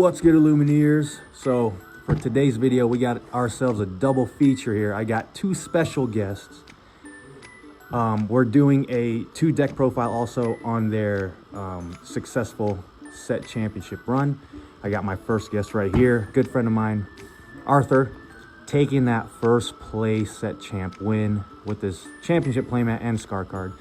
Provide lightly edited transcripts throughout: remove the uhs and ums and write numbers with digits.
What's good, Illumineers? So for today's video, we got ourselves a double feature here. I got two special guests. We're doing a 2-deck profile also on their successful set championship run. I got my first guest right here, good friend of mine, Arthur, taking that first place set champ win with his championship playmat and scar card.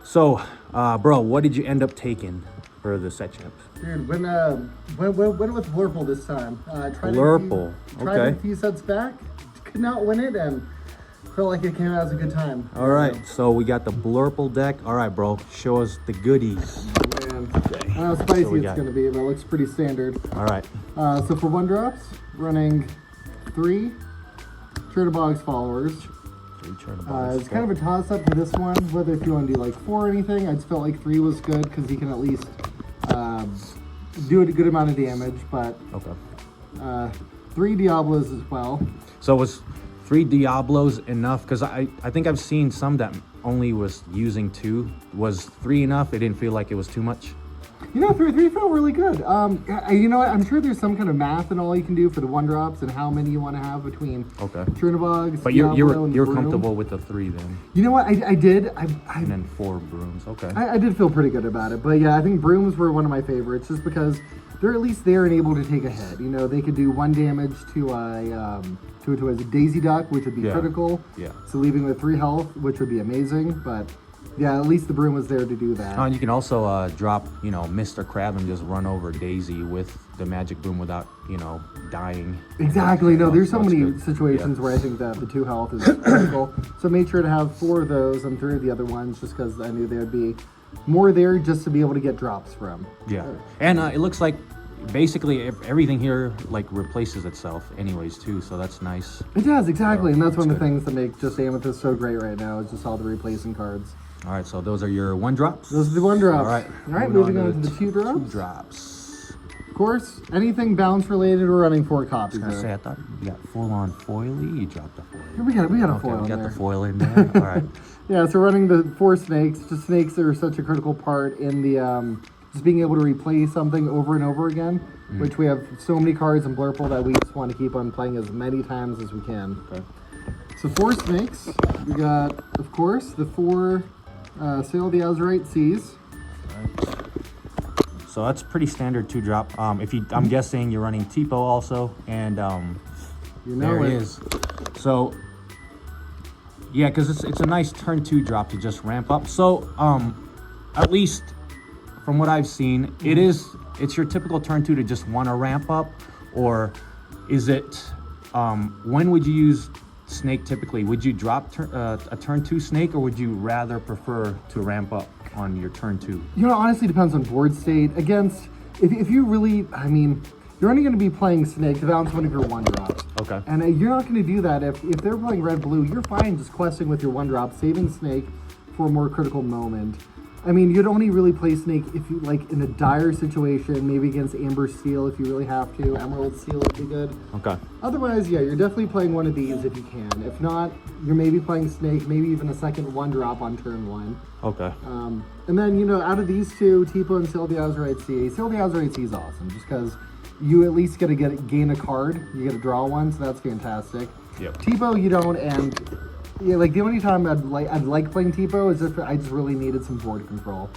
So, bro, what did you end up taking for the set champ? Dude, went with Blurple this time. Blurple, tried okay. a few sets back, could not win it, and felt like it came out as a good time. All right, so we got the Blurple deck. All right, bro, show us the goodies. Man, I don't know how spicy it's going to be, but it looks pretty standard. All right. So for 1-drops, running 3 Chernobog's followers. It's kind of a toss-up for this one, whether if you want to do like 4 or anything. I just felt like 3 was good because he can at least do a good amount of damage, but Okay. 3 Diablos as well. So was 3 Diablos enough? Because I think I've seen some that only was using 2. Was 3 enough? It didn't feel like it was too much? You know, 3 felt really good. You know what? I'm sure there's some kind of math and all you can do for the 1-drops and how many you want to have between Chernobogs, But Diablo, you're and comfortable with the 3 then? You know what? I did. And then 4 brooms. Okay. I did feel pretty good about it. But yeah, I think brooms were one of my favorites just because they're at least there and able to take a hit. You know, they could do 1 damage to a Daisy Duck, which would be critical. Yeah. So leaving with 3 health, which would be amazing. But yeah, at least the broom was there to do that. And you can also drop, Mr. Crab and just run over Daisy with the magic broom without, dying. Exactly. No, there's so many situations where I think that the 2 health is critical. So I made sure to have 4 of those and 3 of the other ones just because I knew there would be more there just to be able to get drops from. Yeah. And it looks like basically everything here like replaces itself anyways too, so that's nice. It does, exactly. And that's one of the things that make just Amethyst so great right now is just all the replacing cards. All right, so those are your 1-drops? Those are the 1-drops. All right, moving on to the 2-drops. 2-drops. Of course, anything bounce related, we're running 4 copies. I was gonna say, I thought you got full-on foily. You dropped a foil. We got a foil in we got there. the foil in there. All right. Yeah, so running the 4 snakes. Just snakes are such a critical part in the just being able to replay something over and over again, which we have so many cards in Blurple that we just want to keep on playing as many times as we can. Okay. So 4 snakes. We got, of course, the 4 Sail the Azurite Seas. Right. So that's pretty standard 2-drop. I'm guessing you're running Tipo also, and there it is. So yeah, because it's a nice turn 2 drop to just ramp up. So at least from what I've seen, it's your typical turn 2 to just want to ramp up, or is it when would you use snake typically? Would you drop a turn 2 snake, or would you rather prefer to ramp up on your turn 2? You know, honestly, depends on board state. Against, if you really, I mean, you're only going to be playing snake to bounce one of your 1-drops. Okay. And you're not going to do that if they're playing red-blue. You're fine just questing with your 1-drop, saving snake for a more critical moment. I mean, you'd only really play snake if you, like, in a dire situation, maybe against Amber Seal if you really have to. Emerald Seal would be good. Okay. Otherwise, yeah, you're definitely playing one of these if you can. If not, you're maybe playing snake, maybe even a second 1-drop on turn 1. Okay. And then, out of these 2, Tipo and Sail the Azurite Sea, Sail the Azurite Sea is awesome just because you at least get to gain a card. You get to draw one, so that's fantastic. Yep. Tipo, you don't, and yeah, like the only time I'd like playing Tipo is if I just really needed some board control.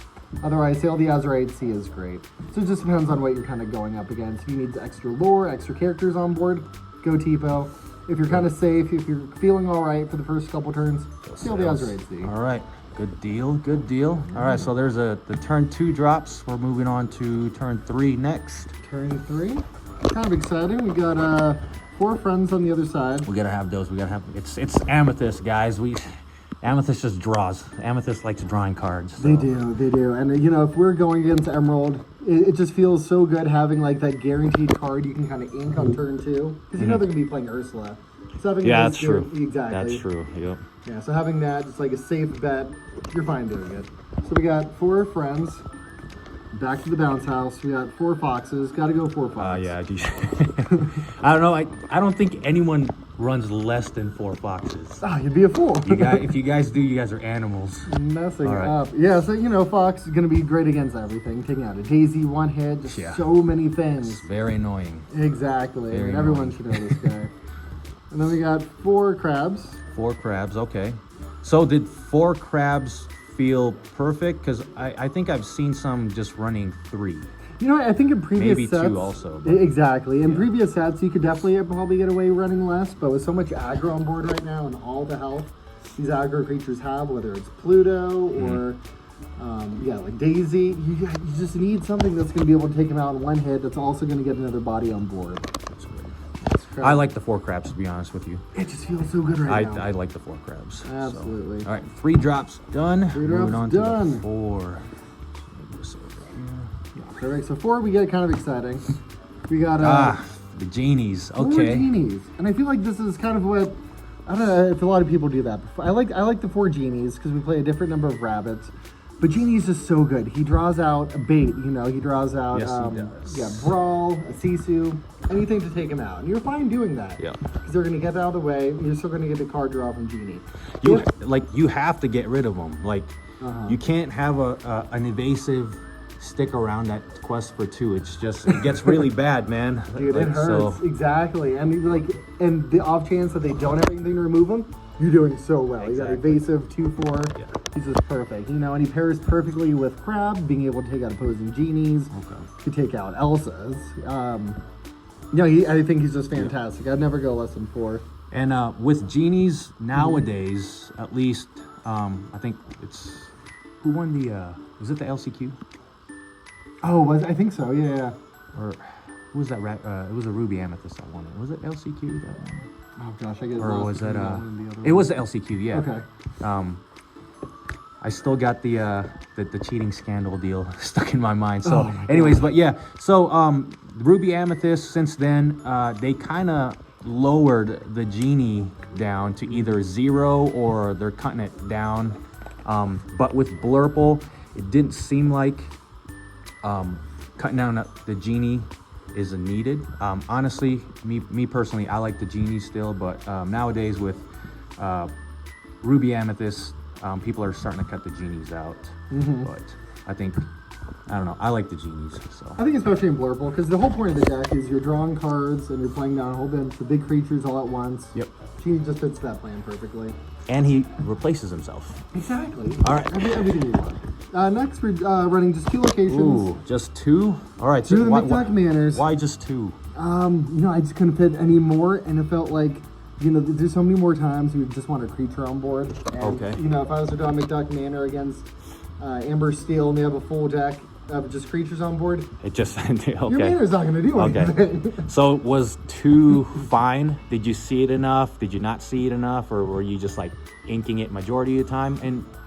Otherwise, Sail the Azurite Sea is great. So it just depends on what you're kind of going up against. If you need extra lore, extra characters on board, go Tipo. If you're kind of safe, if you're feeling all right for the first couple turns, Sail the Azurite Sea. All right. Good deal, good deal. All right, so there's the turn 2 drops. We're moving on to turn 3 next. Turn 3, kind of exciting. We got 4 friends on the other side. We gotta have those. We gotta have. It's Amethyst, guys. Amethyst just draws. Amethyst likes drawing cards. So. They do. And if we're going against Emerald, it just feels so good having like that guaranteed card you can kind of ink on turn 2 because they're gonna be playing Ursula. So that's true. Exactly. That's true. Yep. Yeah, so having that, just like a safe bet, you're fine doing it. So we got 4 friends. Back to the bounce house. We got 4 foxes. Got to go 4 foxes. Yeah. I don't know. I don't think anyone runs less than 4 foxes. Oh, you'd be a fool. If you guys do, you guys are animals. Messing up. Yeah, so, you know, Fox is going to be great against everything. Taking out a Daisy, one hit, just so many things. It's very annoying. Exactly. Very everyone annoying. should know this guy. And then we got 4 crabs. 4 crabs, okay. So did 4 crabs feel perfect? Because I think I've seen some just running 3. You know, I think in previous Maybe sets... 2 also. But, exactly. In previous sets, you could definitely probably get away running less, but with so much aggro on board right now and all the health these aggro creatures have, whether it's Pluto or, like Daisy, you just need something that's going to be able to take him out in one hit that's also going to get another body on board. I like the 4 crabs, to be honest with you. It just feels so good right now. I like the 4 crabs. Absolutely. So. All right, 3 drops done. 3 drops Moving on done. to the 4. Perfect. So 4, we get kind of exciting. We got the genies. 4 Okay. genies, and I feel like this is kind of what I don't know if a lot of people do that. I like the 4 genies because we play a different number of rabbits. But Genie's just so good. He draws out a bait, you know. He draws out, he does. Brawl, a Sisu, anything to take him out. And you're fine doing that. Yeah. Because they're going to get out of the way. And you're still going to get the card draw from Genie. You have to get rid of them. Like, you can't have an evasive stick around that quest for 2. It's just, it gets really bad, man. Dude, like, it hurts. Exactly. And and the off chance that they don't have anything to remove him, you're doing so well. Exactly. You got evasive 2/4. Yeah. He's just perfect. You know, and he pairs perfectly with Crab, being able to take out opposing Genies. Okay. To take out Elsa's. I think he's just fantastic. I'd never go less than 4. And with Genies nowadays, at least, I think it's, who won the, was it the LCQ? Oh, I think so, yeah. Or who was that? It was a Ruby Amethyst that won it. Was it LCQ that won? Oh gosh, I get Or was that it it was the LCQ, yeah. Okay. I still got the cheating scandal deal stuck in my mind. So anyways, but yeah. So Ruby Amethyst, since then, they kind of lowered the Genie down to either 0 or they're cutting it down. But with Blurple, it didn't seem like cutting down the Genie is needed. Honestly, me personally, I like the Genie still, but nowadays with Ruby Amethyst, people are starting to cut the Genies out. But I don't know, I like the Genies. So I think especially in Blurple, because the whole point of the deck is you're drawing cards and you're playing down a whole bunch of big creatures all at once. Yep. Genie just fits that plan perfectly. And he replaces himself. Exactly. All right. Everything you want. Next, we're running just 2 locations. Ooh, just 2? All right. 2 of the McDuck Manors. Why just 2? I just couldn't fit any more, and it felt like, there's so many more times you just want a creature on board. And, Okay. If I was to draw McDuck Manor against Amber Steel and they have a full deck of just creatures on board, It just okay. your Manor's not going to do anything. Okay. So was 2 fine? Did you see it enough? Did you not see it enough? Or were you just like inking it majority of the time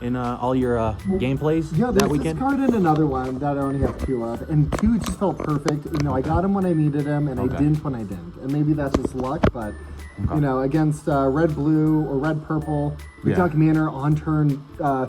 in all your gameplays Yeah, that there's weekend? this card and another one that I only have 2 of, and 2 just felt perfect. I got him when I needed him, and I didn't when I didn't. And maybe that's just luck, but against red blue or red purple, McDuck Manor on turn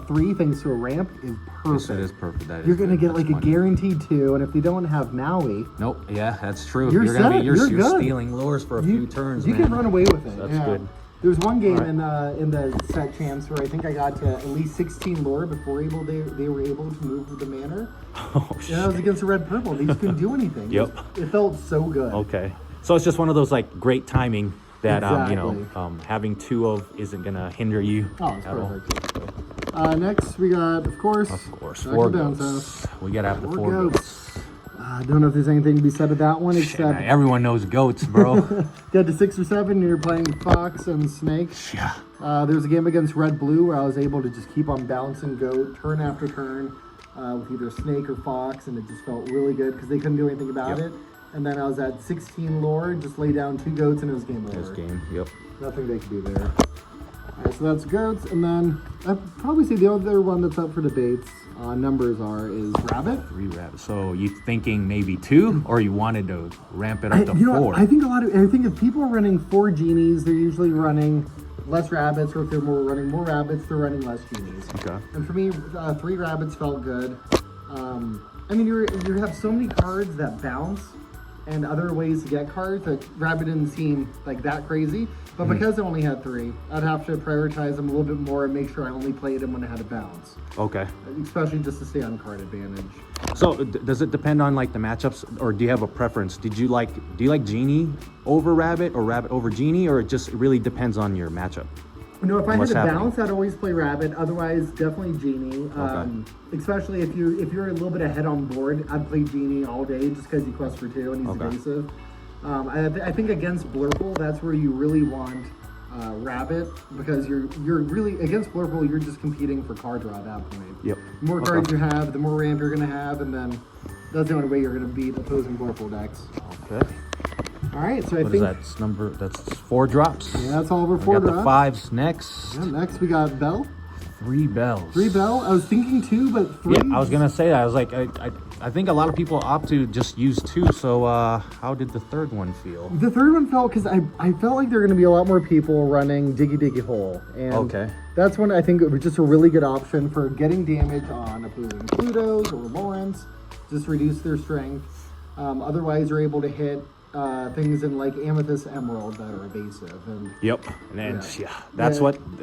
3, thanks to a ramp, is perfect. Yes, that is perfect. You're gonna get like a guaranteed 2, and if they don't have Maui, Nope. Yeah, that's true. You're set. You're good. stealing lures for a few turns. you man. can run away with it. That's good. There was one game in the set champs where I think I got to at least 16 lore before they were able to move with the Manor. Oh shit. Yeah, I was against the red purple. They just couldn't do anything. Yep. It felt so good. Okay. So it's just one of those like great timing that Exactly. having 2 of isn't gonna hinder you Oh, it's at all. perfect. Next we got, of course, Of course, back 4 to bounce goats. house. We gotta have the 4 4 goats. I don't know if there's anything to be said of that one, except Everyone knows goats, bro. get to 6 or 7 and you're playing Fox and Snake. Yeah. There was a game against Red Blue where I was able to just keep on bouncing goat turn after turn with either Snake or Fox, and it just felt really good because they couldn't do anything about it. And then I was at 16 lore, just lay down 2 goats and it was game over. This game, yep. Nothing they could do there. Alright, so that's goats, and then I'd probably say the other one that's up for debates, numbers is rabbit. 3 rabbits. So you thinking maybe 2, or you wanted to ramp it up to 4? I think if people are running 4 genies, they're usually running less rabbits, or if they're running more rabbits, they're running less genies. Okay. And for me, 3 rabbits felt good. You have so many cards that bounce and other ways to get cards, that Rabbit didn't seem like that crazy. But because I only had 3, I'd have to prioritize them a little bit more and make sure I only played them when I had a bounce. Okay. Especially just to stay on card advantage. So does it depend on like the matchups, or do you have a preference? Do you like Genie over Rabbit, or Rabbit over Genie, or it just really depends on your matchup? No, if I had a bounce, I'd always play Rabbit. Otherwise, definitely Genie. Especially if you're a little bit ahead on board, I'd play Genie all day just because he quests for 2 and he's evasive. I think against Blurple, that's where you really want Rabbit, because you're really against Blurple. You're just competing for card draw at that point. Yep. The more cards you have, the more ramp you're gonna have, and then that's the only way you're gonna beat opposing Blurple decks. Okay. All right, so What is that? That's 4 drops. Yeah, that's all over 4 drops. The 5s next. Yeah, next we got Bell. 3 bells. 3 Bell. I was thinking 2, but 3. Yeah, I was gonna say that. I was like, I think a lot of people opt to just use 2. So how did the 3rd one feel? The 3rd one felt, because I felt like there were gonna be a lot more people running Diggy Diggy Hole, and that's when I think it was just a really good option for getting damage on opposing Plutos or Lawrence. Just reduce their strength. Otherwise, you're able to hit things in like Amethyst, Emerald that are evasive. And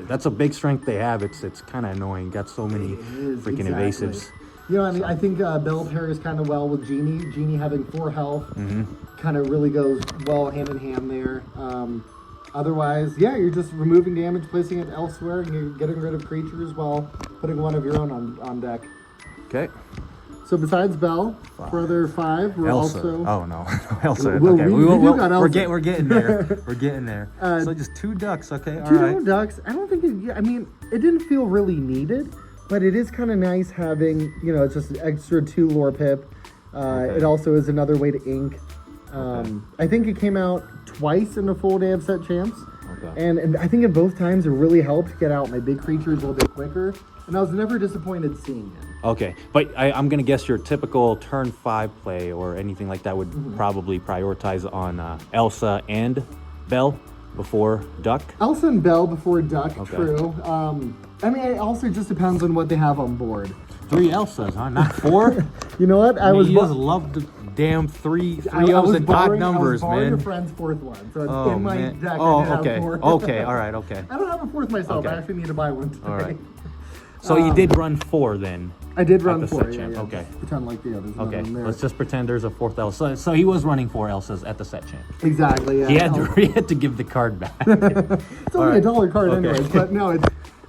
that's a big strength they have. It's kind of annoying. Got so many freaking evasives. You know, I mean, I think Bell pairs kind of well with Genie. Genie having 4 health kind of really goes well hand in hand there. Otherwise, yeah, you're just removing damage, placing it elsewhere, and you're getting rid of creatures while putting one of your own on deck. Okay. So besides Bell, for other 5, we're Elsa. also... Oh, no. Elsa. Well, okay. got Elsa. We're getting there. We're getting there. So just 2 ducks, okay? All 2 right. ducks. I don't think I mean, it didn't feel really needed, but it is kind of nice having, it's just an extra 2 lore pip. It also is another way to ink. I think it came out twice in a full day of set champs. Okay. And I think at both times it really helped get out my big creatures a little bit quicker. And I was never disappointed seeing it. Okay, but I'm going to guess your typical turn 5 play or anything like that would probably prioritize on Elsa and Bell before Duck. Elsa and Bell before Duck, true. I mean, it also just depends on what they have on board. 3 Elsas, huh? Not 4? You know what? You just love the damn 3 O's and odd numbers, man. I was borrowing a friend's 4th one, so it's in my deck. Okay. 4. Okay, all right, okay. I don't have a 4th myself. I actually need to buy one today. All right. So you did run 4 then? I did run 4, yeah. Okay. Pretend like the others. Okay, let's just pretend there's a 4th Elsa. So he was running 4 Elsas at the set champ. Exactly, yeah. He had to give the card back. It's only $1 card anyways, but no,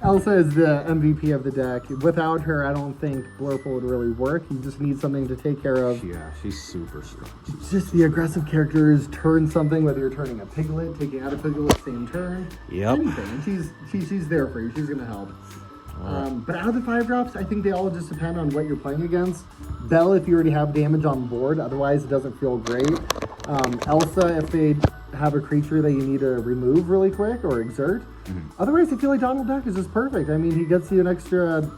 Elsa is the MVP of the deck. Without her, I don't think Blurple would really work. You just need something to take care of. Yeah, she's super strong. Just the aggressive characters turn something, whether you're turning a Piglet, taking out a Piglet, same turn. Yep. Anything. She's there for you. She's going to help. But out of the 5 drops, I think they all just depend on what you're playing against. Bell, if you already have damage on board, otherwise it doesn't feel great. Elsa, if they have a creature that you need to remove really quick or exert. Otherwise, I feel like Donald Duck is just perfect. I mean, he gets you an extra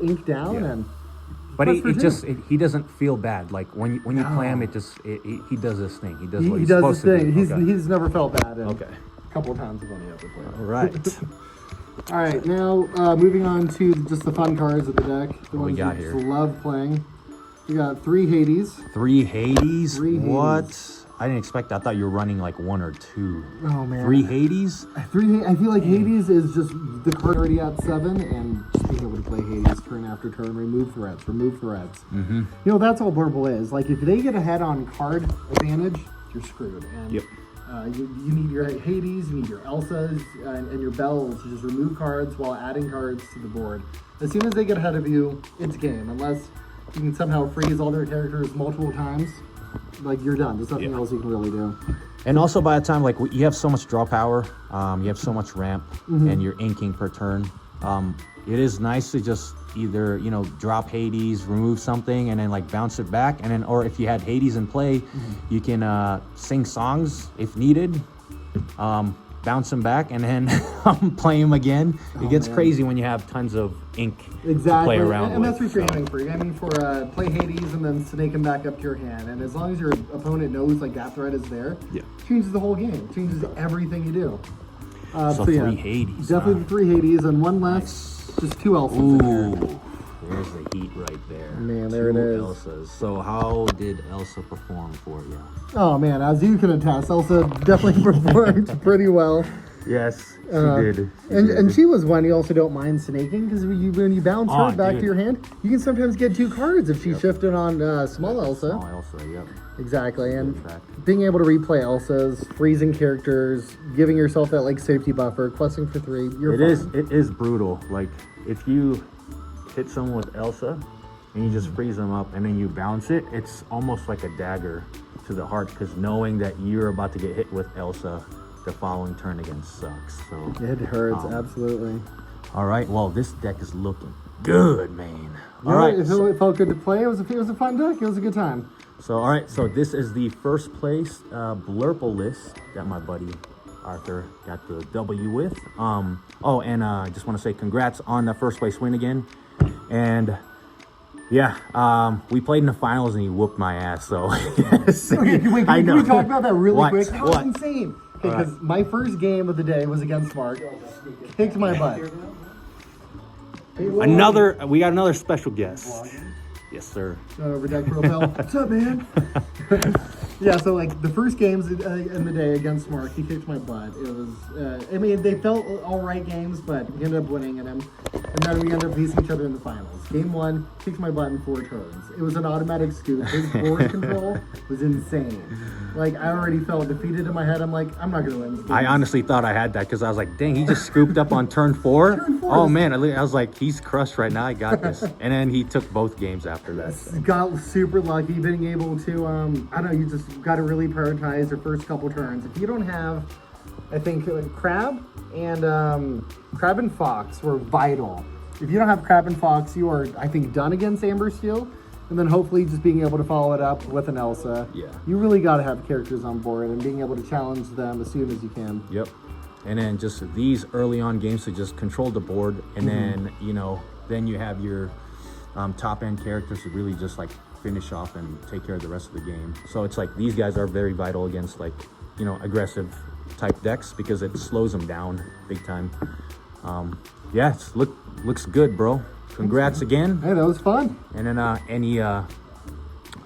ink down But he doesn't feel bad. Like when you play him, he does this thing. He does what he's supposed to do. He's never felt bad. A couple of times we've only ever played. All right. All right, now moving on to just the fun cards of the deck. The ones we got we here? just love playing. We got 3 Hades. 3 Hades? 3 Hades. What? I didn't expect that. I thought you were running like 1 or 2. Oh, man. 3 Hades? I feel like Hades is just the card already at 7, and just being able to play Hades turn after turn, remove threats. You know, that's all Blurple is. Like, if they get ahead on card advantage, you're screwed. And, you need your Hades, you need your Elsas, and your Bells to just remove cards while adding cards to the board. As soon as they get ahead of you, it's game. Unless you can somehow freeze all their characters multiple times, like, you're done. There's nothing else you can really do. And also by the time, like, you have so much draw power, you have so much ramp, and you're inking per turn. It is nice to just either, drop Hades, remove something, and then like bounce it back. And then, or if you had Hades in play, you can sing songs if needed, bounce them back, and then play them again. It gets crazy when you have tons of ink to play around and with. that's what you're aiming for. You're aiming for play Hades and then snake him back up to your hand. And as long as your opponent knows like that threat is there, changes the whole game. Changes everything you do. So 3 Hades. Definitely 3 Hades and one less. Just 2 Elsas in here. There's the heat right there. Man, there it Two is. Elsas. So how did Elsa perform for you? Oh man, as you can attest, Elsa definitely performed pretty well. Yes, she did. And she was one you also don't mind snaking, because when you bounce her back to your hand, you can sometimes get 2 cards if she shifted on small Elsa. Small Elsa, yep. Exactly, and being able to replay Elsa's, freezing characters, giving yourself that like safety buffer, questing for 3, you're fine. It is brutal. Like if you hit someone with Elsa and you just freeze them up and then you bounce it, it's almost like a dagger to the heart, because knowing that you're about to get hit with Elsa the following turn again sucks. So It hurts, absolutely. all right, well, this deck is looking good, man. All Yeah, right, it felt good to play. It was a fun deck. It was a good time. so all right, so this is the first place Blurple list that my buddy Arthur got the W with. Oh, and I just want to say congrats on the first place win again. And yeah, we played in the finals and he whooped my ass. So yes. Okay, wait, can we talk about that really quick? That was What? insane. Because my first game of the day was against Mark. Kicked my butt. We got another special guest. Yes, sir. Over deck profile. What's up, man? Yeah, so like the first games in the day against Mark, he kicked my butt. It was, I mean, they felt all right games, but we ended up winning in them. And then we ended up facing each other in the finals. Game 1, kicked my butt in 4 turns. It was an automatic scoop. His board control was insane. Like, I already felt defeated in my head. I'm like, I'm not going to win this game. I honestly thought I had that because I was like, dang, he just scooped up on turn 4. Turn 4. Oh man, I was like, he's crushed right now. I got this. And then he took both games after that. So. Got super lucky being able to, I don't know, you just got to really prioritize your first couple turns. If you don't have, I think Crab and Fox were vital. If you don't have Crab and Fox, you are, I think, done against Amber Steel. And then hopefully just being able to follow it up with an Elsa. Yeah. You really got to have characters on board and being able to challenge them as soon as you can. Yep. And then just these early on games to just control the board. And then, then you have your top end characters to really just like finish off and take care of the rest of the game. So it's like these guys are very vital against like, aggressive type decks because it slows them down big time. Yeah, looks good, bro. Congrats again. Hey, that was fun. And then any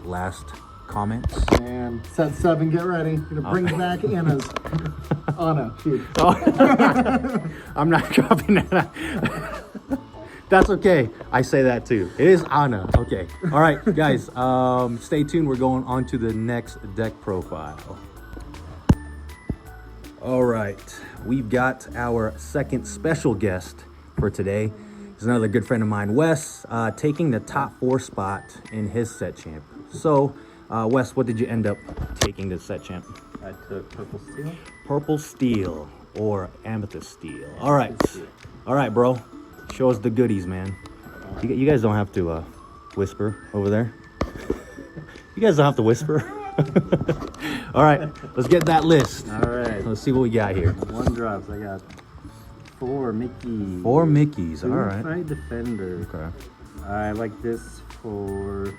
last comments? And set 7, get ready. Gonna bring back Anna's. Anna, shoot. I'm not dropping that. That's okay. I say that too. It is Anna. Okay. All right, guys. Stay tuned. We're going on to the next deck profile. All right. We've got our second special guest for today. He's another good friend of mine, Wes, taking the top 4 spot in his set champ. So, Wes, what did you end up taking this set champ? I took Purple Steel. Purple Steel or Amethyst Steel. All right, bro. Show us the goodies, man. You guys don't have to whisper over there. You guys don't have to whisper. All right, let's get that list. All right. Let's see what we got here. 1 drops. I got 4 Mickeys. 4 Mickeys. All 2 right. Fight Defender. Okay. I like this for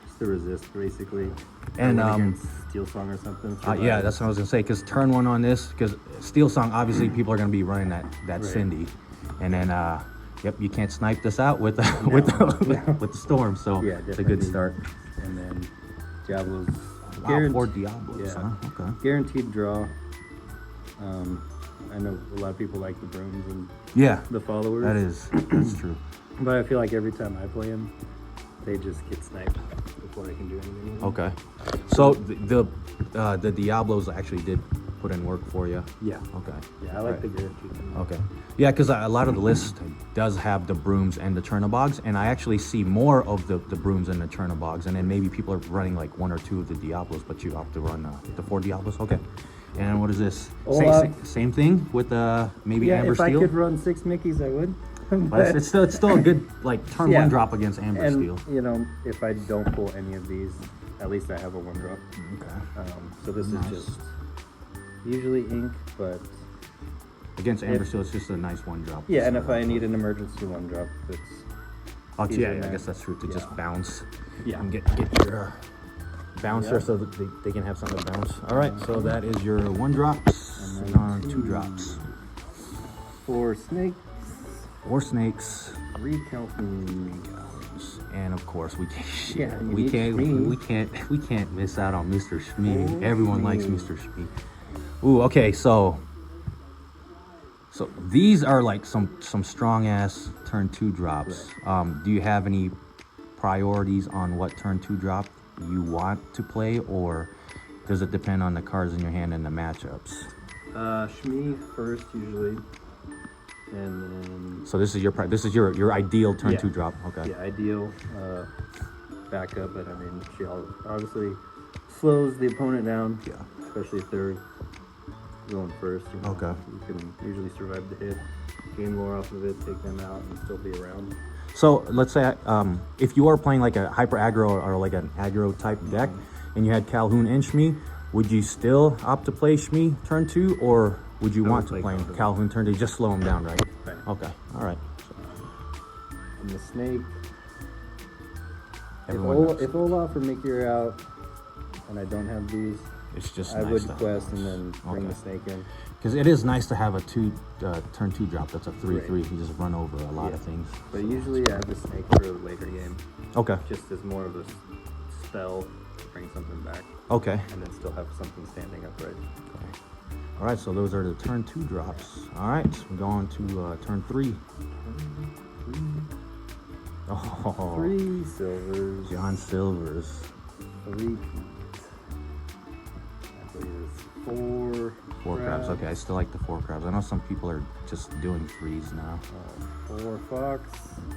just the resist, basically. And against Steel Song or something. yeah, that's what I was gonna say. Cause turn 1 on this, because Steel Song, obviously people are gonna be running that Right. Cindy, and then yep, you can't snipe this out with with the Storm. So Yeah, it's a good definitely. start. And then Diablo's. Wow, 4 Diablos. Yeah. Huh? Okay. Guaranteed draw. I know a lot of people like the brooms and Yeah, the followers. that's true. But I feel like every time I play them, they just get sniped before I can do anything. with them. Okay. So the Diablos actually did put in work for you. Yeah. Okay. Yeah, I like Right. the guaranteed. Okay. Yeah, because a lot of the list does have the brooms and the Turnabogs, and I actually see more of the brooms and the Turnabogs, and then maybe people are running like 1 or 2 of the Diablos, but you have to run the 4 Diablos. Okay. And what is this? Same thing with maybe Yeah, Amber if Steel. I could run 6 Mickeys, I would. But it's still a good like turn Yeah. 1 drop against Amber And Steel. if I don't pull any of these, at least I have a 1 drop. Okay. So this Nice. is just usually ink, but Against Amber Steel, it's just a nice 1 drop. yeah. And So, if I need an emergency 1 drop, it's oh, easier yeah, I than- guess that's true. To just yeah. bounce. Yeah. And get your bouncer Yeah. so that they can have something to bounce. All right, so that is your 1 drops And and then 2 drops. 4 snakes. 4 snakes. 3 Calhoun. And of course, we Yeah, you we need can't Shmee. we can't miss out on Mr. Shmee. Oh, Everyone likes Shmee. Mr. Shmee. Ooh, okay, so these are like some strong ass turn 2 drops. Right. Do you have any priorities on what turn 2 drop you want to play, or does it depend on the cards in your hand and the matchups? Shmee first usually, and then So this is your ideal turn Yeah. 2 drop. Okay. yeah, ideal backup. But I mean, she obviously slows the opponent down. Yeah. Especially if they're going first. You know, Okay. You can usually survive the hit, gain lore off of it, take them out, and still be around. So let's say if you are playing like a hyper aggro or like an aggro type deck, and you had Calhoun and Shmee, would you still opt to play Shmee turn 2, or would you want to play play Calhoun. Calhoun turn 2? Just slow him down, right? Right. Okay. All right. And the snake. Everyone knows. If Olaf or Mickey are out, and I don't have these, It's just I nice would to have quest those. and then bring the Okay. snake in. Because it is nice to have a turn 2 drop. That's a 3/3. Right. You just run over a lot of Yeah. things. But So usually it's I have the snake for a later game, okay. just as more of a spell to bring something back, Okay. and then still have something standing upright. All right. So those are the turn 2 drops. All right. We go on to turn 3. Oh, 3 silvers. John Silver's 3 peas. I believe it's 4. 4 crabs. Okay, I still like the 4 crabs. I know some people are just doing 3s now. 4 fox.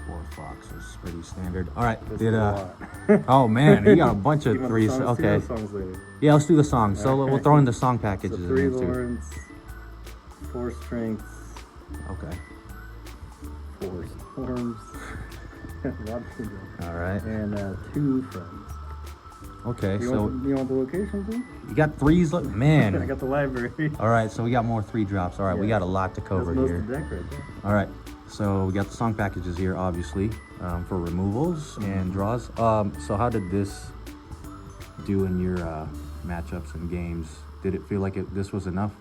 4 fox is pretty standard. All right. This Did is a lot. oh man, you got a bunch of You want the 3s. songs too, Okay. or songs later? Yeah, let's do the songs. So All we'll right. throw in the song So packages 3 in there too. Lawrence, 4 strength, Okay. 4 storms, a lot of people. All right. And 2 friends. Okay. You So want the location too? you got 3s. I Man. got the library. All right. So we got more 3 drops. All right. We Yeah. got a lot to cover That's most here. of the deck right there. All right. So we got the song packages here, obviously, for removals and draws. So how did this do in your matchups and games? Did it feel like this was enough?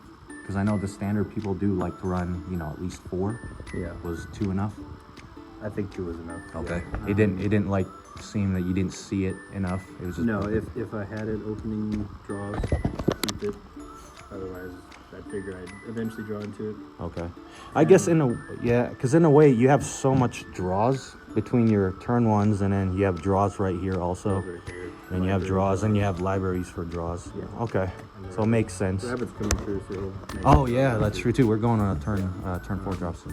Because I know the standard people do like to run, at least 4. Yeah. Was 2 enough? I think 2 was enough. Okay. Yeah. It didn't like seem that you didn't see it enough. It was just No, perfect. if I had it opening draws, keep it. Otherwise, I figure I'd eventually draw into it. Okay. I guess because in a way you have so much draws between your turn 1s, and then you have draws right here also. Draws right here. And you have Library draws, and you have libraries for draws. Yeah. Okay. So it makes sense. Rabbit's coming through, so he'll make Oh it. yeah, that's true too. We're going on a turn 4 drops.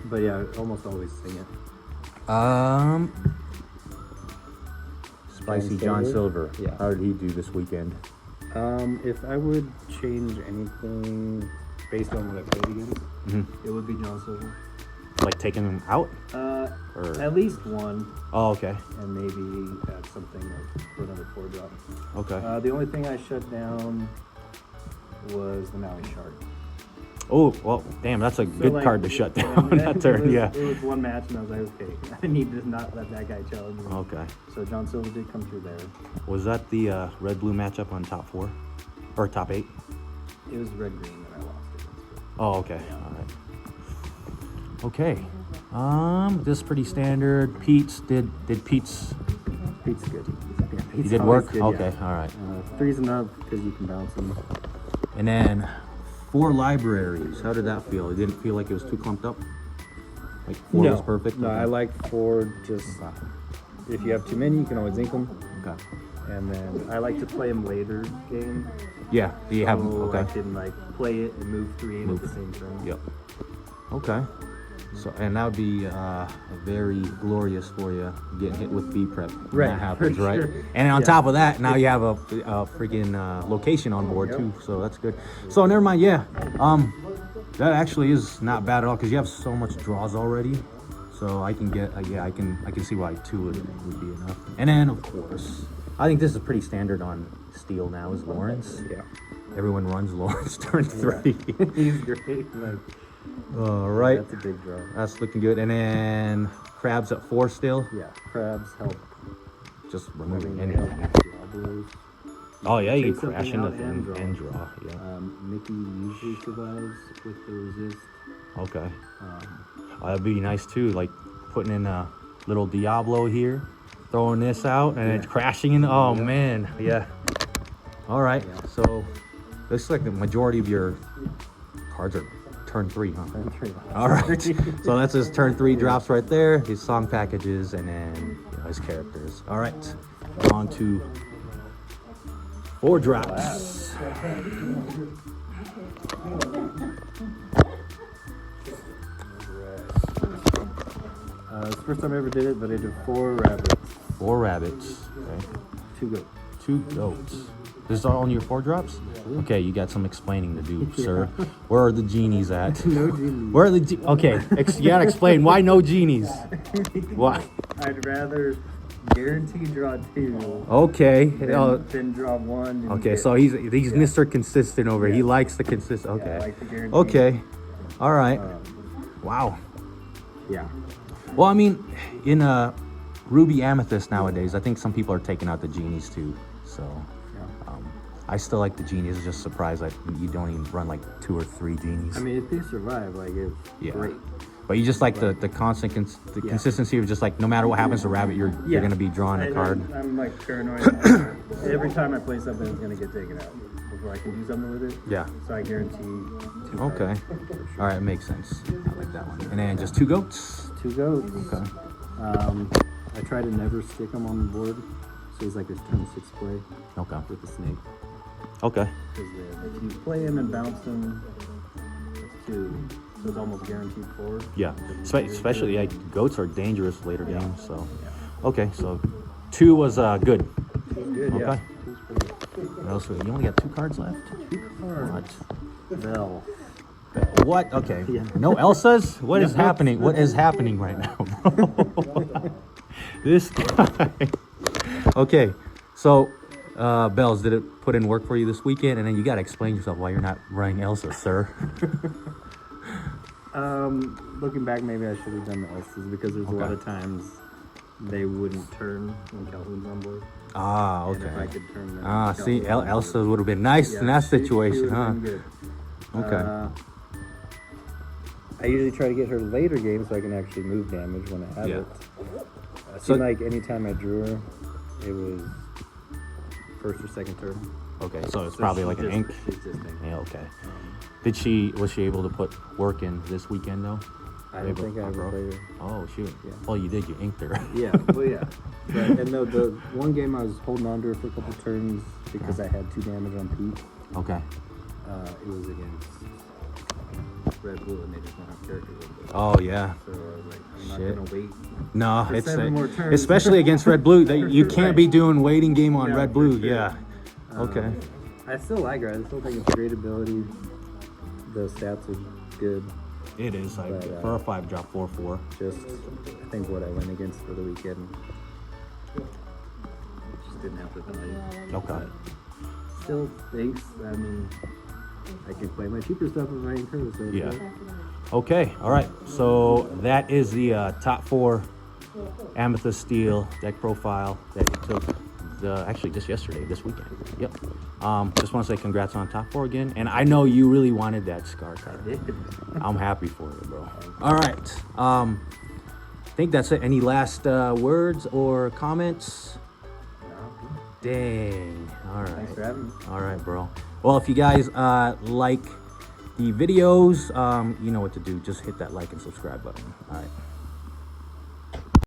But yeah, I almost always sing it. Spicy John Silver. Yeah. How did he do this weekend? If I would change anything based on what I played against, it would be John Silver. Like taking him out? Or At least 1, oh, okay. and maybe add something for another 4 drop. Okay. The only thing I shut down was the Maui Shark. Oh well, damn, that's a good card to shut down that turn. Yeah. It was 1 match, and I was like, okay, I need to not let that guy challenge me. Okay. So John Silver did come through there. Was that the red-blue matchup on top 4 or top 8? It was red-green that I lost against. Oh, okay. Yeah. All right. Okay. This is pretty standard. Pete's did Pete's Pete's good. Yeah, he Pete's did always work? good, Okay. yeah. All right. 3's enough because you can bounce them. And then 4 libraries. How did that feel? It didn't feel like it was too clumped up? Like 4 was perfect? No, Okay. I like 4 just... If you have too many, you can always ink them. Okay. And then I like to play them later game. Yeah. Do you have them? So Okay. I can play it and move 3 in at the same turn. Yep. Okay. So, and that would be very glorious for you getting hit with B prep when Right, that happens, for right? sure. And on Yeah. top of that, now you have a freaking location on board Yep. too, so that's good. So never mind, yeah. That actually is not bad at all because you have so much draws already. So I can get, I can see why 2 would be enough. And then of course, I think this is pretty standard on Steel now is Lawrence. Yeah. Everyone runs Lawrence turn 3. He's great. All right. That's a big draw. That's looking good. And then crabs at 4 still. Yeah. Crabs help. Just removing Moving anything. Diablos. Oh yeah, you Take can crash something into out things and draw. Yeah. Mickey usually survives with the resist. Okay. Um, That'd be nice too. Like putting in a little Diablo here, throwing this out, and it's crashing in. Oh man, yeah. All right, so looks like the majority of your cards are turn 3, huh? Turn 3. All right, so that's his turn 3 drops right there. His song packages, and then his characters. All right, on to 4 drops. It's the first time I ever did it, but I did 4 rabbits. 4 rabbits. Okay. 2 goats. 2 goats. This is all on your 4 drops? Okay, you got some explaining to do, sir. Where are the genies at? No genies. Where are the okay, you gotta explain why no genies. Why? I'd rather guarantee draw 2 Okay. than draw 1. And Okay, get- so he's Mr. Consistent over here. He likes the consistent. Okay. I like the guarantee. Okay. All right. Wow. Yeah. Well, I mean, in Ruby Amethyst nowadays, I think some people are taking out the genies too. So I still like the genies. Just surprised that you don't even run like 2 or 3 genies. I mean, if they survive, like, it's great. But you just like the constant consistency of just like no matter what happens to rabbit, you're gonna be drawing a card. I'm like paranoid. Every time I play something, it's gonna get taken out before I can do something with it. Yeah. So I guarantee 2 cards. Okay. All right, makes sense. I like that one. And then just 2 goats. 2 goats. Okay. I try to never stick them on the board, so it's like this turn 6 play Okay. with the snake. Okay. Because if you play him and bounce him, that's 2. So it's almost guaranteed 4. Yeah. Especially like goats are dangerous later games. So. Yeah. Okay. So 2 was good. It was good, Okay. yeah. It was pretty What else? You only got 2 cards left. 2 cards. Bell. What? Okay. Yeah. No Elsas? What is happening? What is happening right now, bro? This guy. Okay. So, Bells, did it put in work for you this weekend? And then you got to explain yourself why you're not running Elsa, sir. Looking back, maybe I should have done the Elsas because there's a lot of times they wouldn't turn when Calhoun's on board. Ah, And if I okay. could turn them. Ah, see, Calhoun on Elsa board. would have been nice in that she situation, would've huh? been good. Okay. I usually try to get her later games so I can actually move damage when I have Yeah. it. It So- seemed like anytime I drew her, it was first or second turn. Okay, so it's So probably she's like an just- ink. She's just ink. Yeah, okay. Was she able to put work in this weekend though? I don't think I ever played her. Oh shoot. Yeah. Oh, you did. You inked her. Yeah, well, yeah. But, and the one game I was holding on to her for a couple turns because I had 2 damage on peak. Okay. It was against Red Blue, and they just don't have characters over there. Oh yeah. So I was like, I'm not Shit. gonna wait. No, For it's 7 more turns. especially against Red Blue. You can't Right. be doing waiting game on Yeah, Red for Blue. sure. Yeah. Okay. I still like her. I still think it's great ability. The stats are good. It is. But, For a 5 drop 4/4. Just, I think what I went against for the weekend just didn't have the value. Okay. Still, thanks. I mean, I can play my cheaper stuff if I incur. So Yeah. Okay. All right. So that is the top 4 Amethyst Steel deck profile that you took actually just yesterday, this weekend. Yep. Just want to say congrats on top 4 again. And I know you really wanted that Scar card. I'm happy for you, bro. All right. I think that's it. Any last words or comments? Dang. All right. Thanks for having me. All right, bro. Well, if you guys like the videos, you know what to do. Just hit that like and subscribe button. All right.